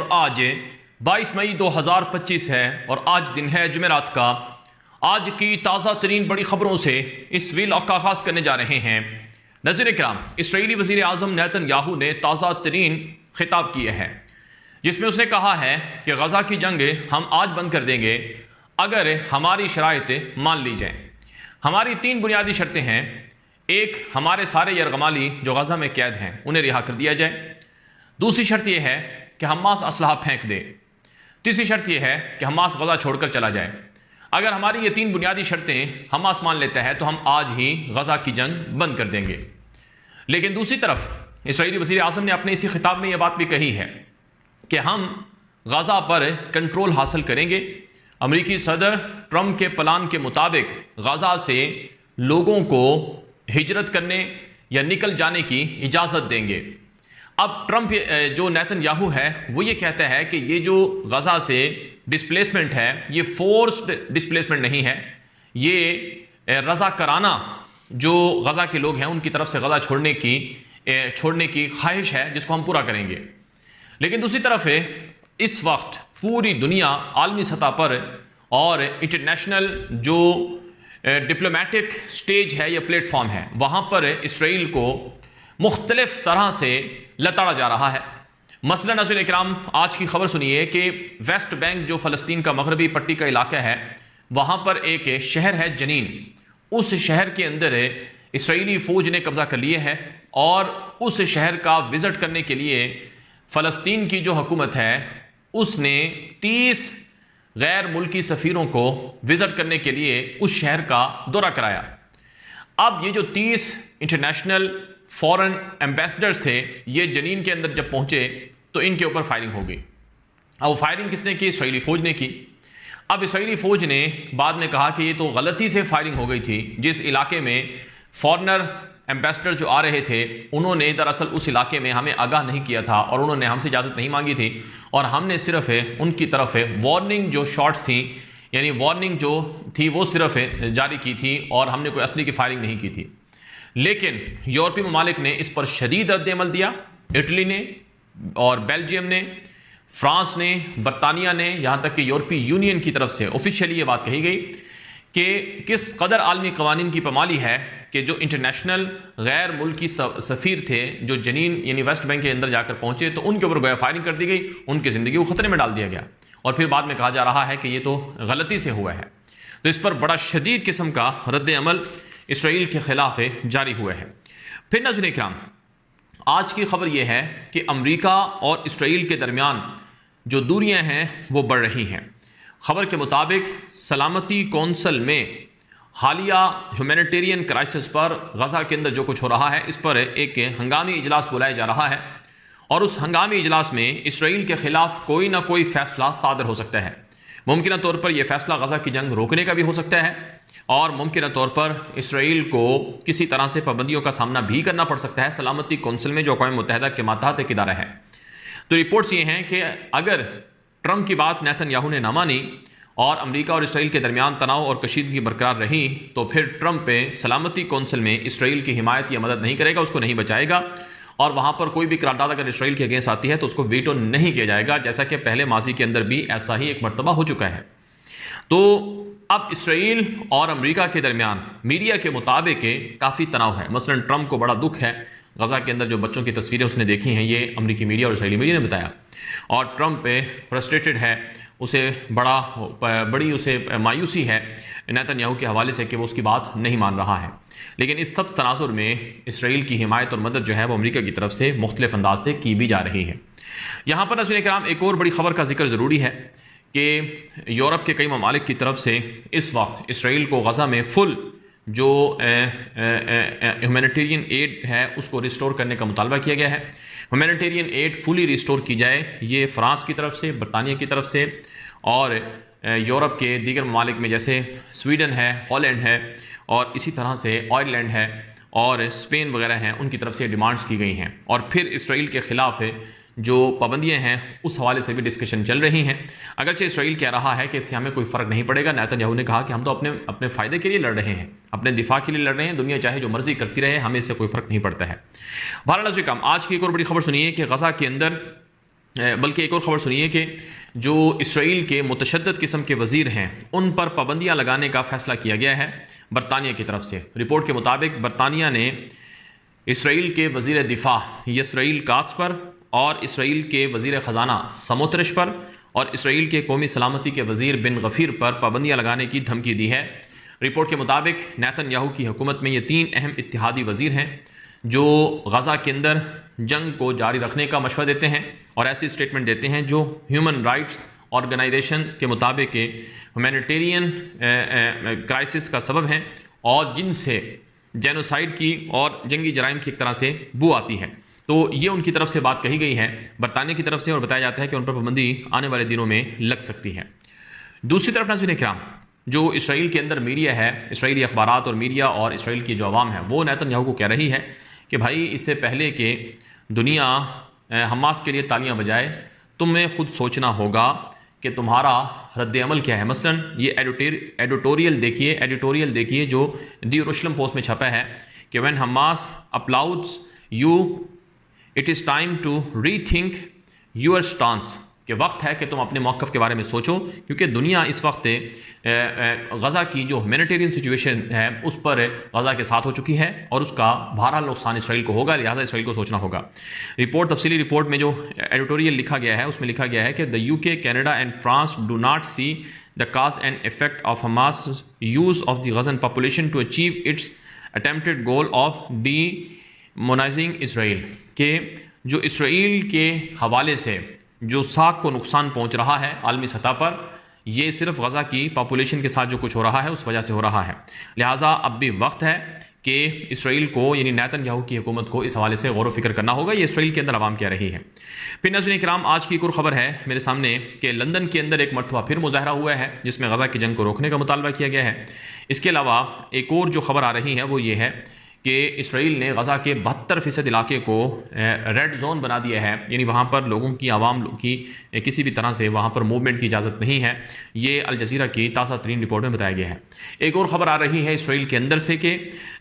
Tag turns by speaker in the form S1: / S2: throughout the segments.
S1: और आज 22 मई 2025 है और आज दिन है जुमेरात का। आज की ताज़ा तरीन बड़ी खबरों से इस वीलॉग का आगाज करने जा रहे हैं। नज़ीर इकराम, इसराइली वज़ीर आज़म नेतन्याहू ने ताज़ा तरीन खिताब किया है जिसमें उसने कहा है कि गज़ा की जंग हम आज बंद कर देंगे अगर हमारी शराइत मान ली जाए। हमारी 3 बुनियादी शर्तें हैं। एक, हमारे सारे यरगमाली जो गज़ा में कैद हैं उन्हें रिहा कर दिया जाए। दूसरी शर्त यह है कि हमास असलहा फेंक दे। तीसरी शर्त यह है कि हमास गज़ा छोड़कर चला जाए। अगर हमारी ये 3 बुनियादी शर्तें हमास मान लेता है तो हम आज ही गज़ा की जंग बंद कर देंगे। लेकिन दूसरी तरफ इसराइली वज़ीर आज़म ने अपने इसी खिताब में यह बात भी कही है कि हम गज़ा पर कंट्रोल हासिल करेंगे। अमेरिकी सदर ट्रंप के प्लान के मुताबिक गज़ा से लोगों को हिजरत करने या निकल जाने की इजाज़त देंगे। अब ट्रंप जो नेतन्याहू है वो ये कहता है कि ये जो गज़ा से डिस्प्लेसमेंट है ये फोर्स्ड डिस्प्लेसमेंट नहीं है, ये रज़ा कराना जो गज़ा के लोग हैं उनकी तरफ से गज़ा छोड़ने की ख्वाहिश है जिसको हम पूरा करेंगे। लेकिन दूसरी तरफ इस वक्त पूरी दुनिया आलमी सतह पर और इंटरनेशनल जो डिप्लोमेटिक स्टेज है या प्लेटफॉर्म है वहाँ पर इसराइल को मुख्तलिफ तरह से लताड़ा जा रहा है। मसलन नज़ीर इकराम, आज की खबर सुनिए कि वेस्ट बैंक जो फ़लस्तीन का मगरबी पट्टी का इलाका है वहाँ पर एक शहर है जनीन। उस शहर के अंदर इसराइली फ़ौज ने कब्ज़ा कर लिया है और उस शहर का विज़िट करने के लिए फ़लस्तीन की जो हुकूमत है उसने 30 गैर मुल्की सफ़ीरों को विज़िट करने के लिए उस शहर का दौरा कराया। अब ये जो 30 इंटरनेशनल फॉरेन एम्बेसडर्स थे ये जनीन के अंदर जब पहुंचे तो इनके ऊपर फायरिंग हो गई। अब फायरिंग किसने की? इसराइली फ़ौज ने की। अब इसराइली फ़ौज ने बाद में कहा कि ये तो गलती से फायरिंग हो गई थी। जिस इलाके में फॉरेनर एम्बेसडर जो आ रहे थे उन्होंने दरअसल उस इलाके में हमें आगाह नहीं किया था और उन्होंने हमसे इजाज़त नहीं मांगी थी और हमने सिर्फ उनकी तरफ वार्निंग जो शॉट्स थी यानी वार्निंग जो थी वो सिर्फ जारी की थी और हमने कोई असली की फायरिंग नहीं की थी। लेकिन यूरोपीय ममालिक ने इस पर शदीद रद्द-ए-अमल दिया। इटली ने और बेल्जियम ने, फ्रांस ने, बरतानिया ने, यहाँ तक कि यूरोपीय यूनियन की तरफ से ऑफिशियली ये बात कही गई कि किस कदर आलमी कवानीन की पामाली है कि जो इंटरनेशनल गैर मुल्की सफ़ीर थे जो जनीन यानी वेस्ट बैंक के अंदर जाकर पहुँचे तो उनके ऊपर गोया फायरिंग कर दी गई, उनकी ज़िंदगी को ख़तरे में डाल दिया गया और फिर बाद में कहा जा रहा है कि ये तो गलती से हुआ है। तो इस पर बड़ा शदीद किस्म का रद्द-ए-अमल इसराइल के खिलाफ जारी हुआ है। फिर नज़ीर इकराम, आज की खबर यह है कि अमेरिका और इसराइल के दरमियान जो दूरियां हैं वो बढ़ रही हैं। खबर के मुताबिक सलामती कौंसल में हालिया ह्यूमैनिटेरियन क्राइसिस पर गज़ा के अंदर जो कुछ हो रहा है इस पर एक हंगामी इजलास बुलाया जा रहा है और उस हंगामी इजलास में इसराइल के खिलाफ कोई ना कोई फैसला सादर हो सकता है। मुमकिन तौर पर यह फैसला गज़ा की जंग रोकने का भी हो सकता है और मुमकिन तौर पर इसराइल को किसी तरह से पाबंदियों का सामना भी करना पड़ सकता है। सलामती कौंसिल में जो अक़वाम मुत्तहिदा के मातहत एक इदारा है। तो रिपोर्ट्स ये हैं कि अगर ट्रंप की बात नेतन्याहू ने ना मानी और अमेरिका और इसराइल के दरमियान तनाव और कशीदगी बरकरार रही तो फिर ट्रंप सलामती कौंसिल में इसराइल की हिमायत या मदद नहीं करेगा, उसको नहीं बचाएगा और वहाँ पर कोई भी करारदाद अगर इसराइल के अगेंस्ट आती है तो उसको वीटो नहीं किया जाएगा, जैसा कि पहले माजी के अंदर भी ऐसा ही एक मरतबा हो चुका है। तो अब इसराइल और अमेरिका के दरमियान मीडिया के मुताबिक काफ़ी तनाव है। मसलन ट्रंप को बड़ा दुख है, गज़ा के अंदर जो बच्चों की तस्वीरें उसने देखी हैं ये अमेरिकी मीडिया और इसराइली मीडिया ने बताया और ट्रंप फ्रस्ट्रेटेड है, उसे बड़ी उसे मायूसी है नेतन्याहू के हवाले से कि वो उसकी बात नहीं मान रहा है। लेकिन इस सब तनाजुर में इसराइल की हिमायत और मदद जो है वो अमेरिका की तरफ से मुख्तलिफ अंदाज से की भी जा रही है। यहाँ पर नज़ीर इकराम एक और बड़ी खबर का जिक्र ज़रूरी है कि यूरोप के कई ममालिक की तरफ से इस वक्त इसराइल को गज़ा में फुल जो ह्यूमैनिटेरियन एड है उसको रिस्टोर करने का मुतालबा किया गया है। ह्यूमैनिटेरियन एड फुली रिस्टोर की जाए, ये फ्रांस की तरफ से, बरतानिया की तरफ से और यूरोप के दीगर ममालिक में जैसे स्वीडन है, हॉलैंड है और इसी तरह से आयरलैंड है और स्पेन वगैरह हैं, उनकी तरफ से डिमांड्स की गई हैं। और फिर इसराइल के ख़िलाफ़ जो पाबंदियाँ हैं उस हवाले से भी डिस्कशन चल रही हैं। अगरचे इसराइल कह रहा है कि इससे हमें कोई फ़र्क नहीं पड़ेगा। नेतन्याहू ने कहा कि हम तो अपने फ़ायदे के लिए लड़ रहे हैं, अपने दिफा के लिए लड़ रहे हैं, दुनिया चाहे जो मर्जी करती रहे, हमें इससे कोई फ़र्क नहीं पड़ता है। बहरहाल काम आज की एक और बड़ी खबर सुनिए कि गज़ा के अंदर बल्कि एक और ख़बर सुनिए कि जो इसराइल के मुतशद्दद किस्म के वज़ीर हैं उन पर पाबंदियाँ लगाने का फ़ैसला किया गया है बरतानिया की तरफ से। रिपोर्ट के मुताबिक बरतानिया ने इसराइल के वज़ीर दिफ़ा यसराइल कात्स पर और इसराइल के वज़ीर ख़जाना समोतरिश पर और इसराइल के कौमी सलामती के वज़ीर बिन गफ़ीर पर पाबंदियाँ लगाने की धमकी दी है। रिपोर्ट के मुताबिक नेतन्याहू की हुकूमत में ये 3 अहम इत्तेहादी वज़ीर हैं जो गज़ा के अंदर जंग को जारी रखने का मशवरा देते हैं और ऐसी स्टेटमेंट देते हैं जो ह्यूमन राइट्स ऑर्गेनाइजेशन के मुताबिक ह्यूमैनिटेरियन क्राइसिस का सबब हैं और जिनसे जेनोसाइड की और जंगी जराइम की एक तरह से बू आती है। तो ये उनकी तरफ से बात कही गई है बरतानिया की तरफ से और बताया जाता है कि उन पर पाबंदी आने वाले दिनों में लग सकती है। दूसरी तरफ नाज़रीन इकराम, जो इसराइल के अंदर मीडिया है, इसराइली अखबारात और मीडिया और इसराइल की जो आवाम है वो नेतन्याहू को कह रही है कि भाई इससे पहले कि दुनिया हमास के लिए तालियां बजाए तुम्हें खुद सोचना होगा कि तुम्हारा रद्द अमल क्या है। मसलन ये एडिटोरियल देखिए जो दी यरूशलेम पोस्ट में छपा है कि when Hamas applauds you it is time to rethink your stance, कि वक्त है कि तुम अपने मौक़िफ़ के बारे में सोचो, क्योंकि दुनिया इस वक्त गज़ा की जो ह्यूमैनिटेरियन सिचुएशन है उस पर गज़ा के साथ हो चुकी है और उसका बहरहाल नुकसान इसराइल को होगा, लिहाजा इसराइल को सोचना होगा। तफसीली रिपोर्ट में जो एडिटोरियल लिखा गया है उसमें लिखा गया है कि the UK, Canada and France do not see the cause and effect of Hamas use of the Gazan population to achieve its attempted goal of demonising Israel, के जो इसराइल के हवाले से जो साख को नुकसान पहुंच रहा है आलमी सतह पर, ये सिर्फ गज़ा की पॉपुलेशन के साथ जो कुछ हो रहा है उस वजह से हो रहा है। लिहाजा अब भी वक्त है कि इसराइल को यानी नेतन्याहू की हुकूमत को इस हवाले से गौर व फिक्र करना होगा। ये इसराइल के अंदर आवाम कह रही है। फिर नाज़रीन इकराम, आज की एक और ख़बर है मेरे सामने कि लंदन के अंदर एक मरतबा फिर मुजाहरा हुआ है जिसमें गज़ा की जंग को रोकने का मुतालबा किया गया है। इसके अलावा एक और जो ख़बर आ रही है वो ये है कि इसराइल ने गज़ा के 72% इलाके को रेड जोन बना दिया है, यानी वहाँ पर लोगों की आवाम की किसी भी तरह से वहाँ पर मूवमेंट की इजाज़त नहीं है। ये अल जज़ीरा की ताज़ा तरीन रिपोर्ट में बताया गया है। एक और ख़बर आ रही है इसराइल के अंदर से कि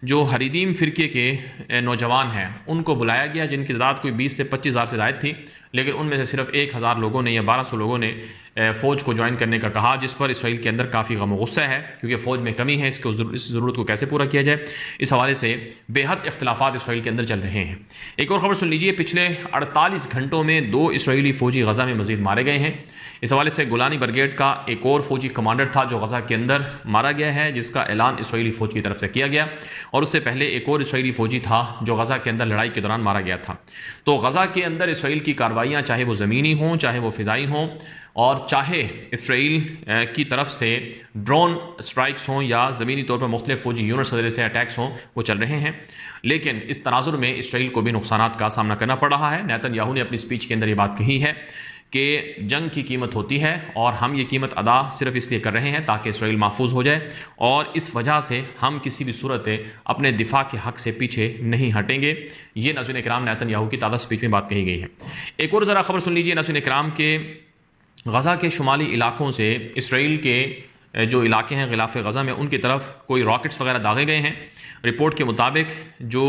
S1: जो हरीदीम फ़िरके के नौजवान हैं उनको बुलाया गया, जिनकी तादाद कोई 20 से 25 हज़ार से ज़ायद थी, लेकिन उनमें से सिर्फ 1000 लोगों ने या 1200 लोगों ने फ़ौज को ज्वाइन करने का कहा, जिस पर इसराइल के अंदर काफ़ी गम गुस्सा है क्योंकि फ़ौज में कमी है। इस ज़रूरत को कैसे पूरा किया जाए, इस हवाले से बेहद इख्तिलाफ़ात इसराइल के अंदर चल रहे हैं। एक और ख़बर सुन लीजिए, पिछले 48 घंटों में 2 इसराइली फ़ौजी गज़ा में मज़ीद मारे गए हैं। इस हवाले से गोलानी ब्रिगेड का एक और फ़ौजी कमांडर था जो गज़ा के अंदर मारा गया है, जिसका ऐलान इसराइली फ़ौज की तरफ से किया गया, और उससे पहले एक और इसराइली फ़ौजी था जो गज़ा के अंदर लड़ाई के दौरान मारा गया था। तो गज़ा के अंदर इसराइल की कार्रवाइयाँ चाहे वो ज़मीनी हों चाहे वो फ़िज़ाई हों और चाहे इसराइल की तरफ से ड्रोन स्ट्राइक्स हों या ज़मीनी तौर पर मुख्तलिफ फ़ौजी यूनिट्स वगैरह से अटैक्स हों, वो चल रहे हैं। लेकिन इस तनाजुर में इसराइल को भी नुकसानात का सामना करना पड़ रहा है। नेतन्याहू ने अपनी स्पीच के अंदर ये बात कही है कि जंग की कीमत होती है और हम ये कीमत अदा सिर्फ इसलिए कर रहे हैं ताकि इसराइल महफूज हो जाए, और इस वजह से हम किसी भी सूरत अपने दिफा के हक़ से पीछे नहीं हटेंगे। ये नाज़रीन इकराम नेतन्याहू की ताज़ा स्पीच में बात कही गई है। एक और ज़रा ख़बर सुन लीजिए नाज़रीन इकराम के गज़ा के शुमाली इलाकों से इसराइल के जो इलाके हैं गिलाफ़ गज़ा में, उनकी तरफ कोई रॉकेट्स वगैरह दागे गए हैं। रिपोर्ट के मुताबिक जो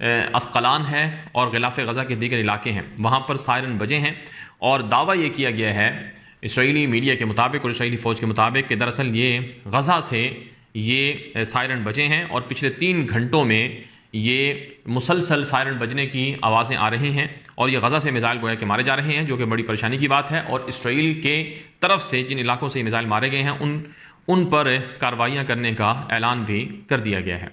S1: अस्कलान है और गिलाफ़ गज़ा के दीगर इलाके हैं वहाँ पर सायरन बजे हैं, और दावा ये किया गया है इसराइली मीडिया के मुताबिक और इसराइली फ़ौज के मुताबिक कि दरअसल ये गज़ा से ये सायरन बजे हैं और पिछले 3 घंटों में ये मुसलसल सायरन बजने की आवाज़ें आ रही हैं और ये गज़ा से मिसाइल गोया के मारे जा रहे हैं, जो कि बड़ी परेशानी की बात है। और इसराइल के तरफ से जिन इलाकों से ये मिसाइल मारे गए हैं उन पर कार्रवाइयाँ करने का ऐलान भी कर दिया गया है।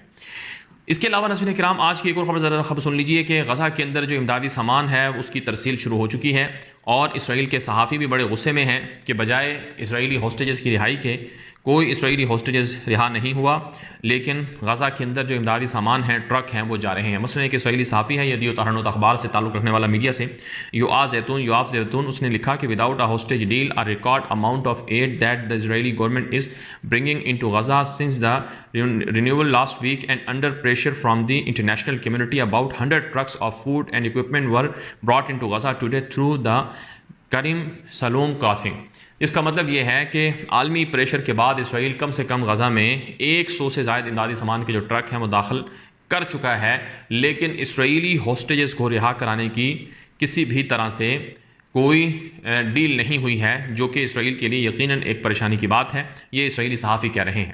S1: इसके अलावा नाज़रीन किराम, आज की एक और खबर सुन लीजिए कि गज़ा के अंदर जो इमदादी सामान है उसकी तरसील शुरू हो चुकी है, और इसराइल के सहाफ़ी भी बड़े गुस्से में हैं कि बजाय इसराइली हॉस्टेजेस की रिहाई के कोई इसराइली हॉस्टेजेस रिहा नहीं हुआ, लेकिन गज़ा के अंदर जो इमदादी सामान हैं, ट्रक हैं, वो जा रहे हैं। मसलन एक इसराइली सहाफ़ी है यदि तहरनोत अखबार से ताल्लुक़ रखने वाला मीडिया से, युआफ ज़ैतून, उसने लिखा कि without a hostage deal a record amount of aid that the Israeli government is bringing in to Gaza since the renewal last week and under pressure from the international community about 100 trucks of food and equipment were brought in to Gaza today through the Kerem Shalom crossing. इसका मतलब ये है कि आलमी pressure के बाद Israel कम से कम गज़ा में 100 से ज़ायद इमदादी सामान के जो ट्रक हैं वो दाखिल कर चुका है, लेकिन इसराइली हॉस्टेजेस को रिहा कराने की किसी भी तरह से कोई डील नहीं हुई है, जो कि इसराइल के लिए यकीनन एक परेशानी की बात है। ये इसराइली सहाफ़ी कह रहे हैं।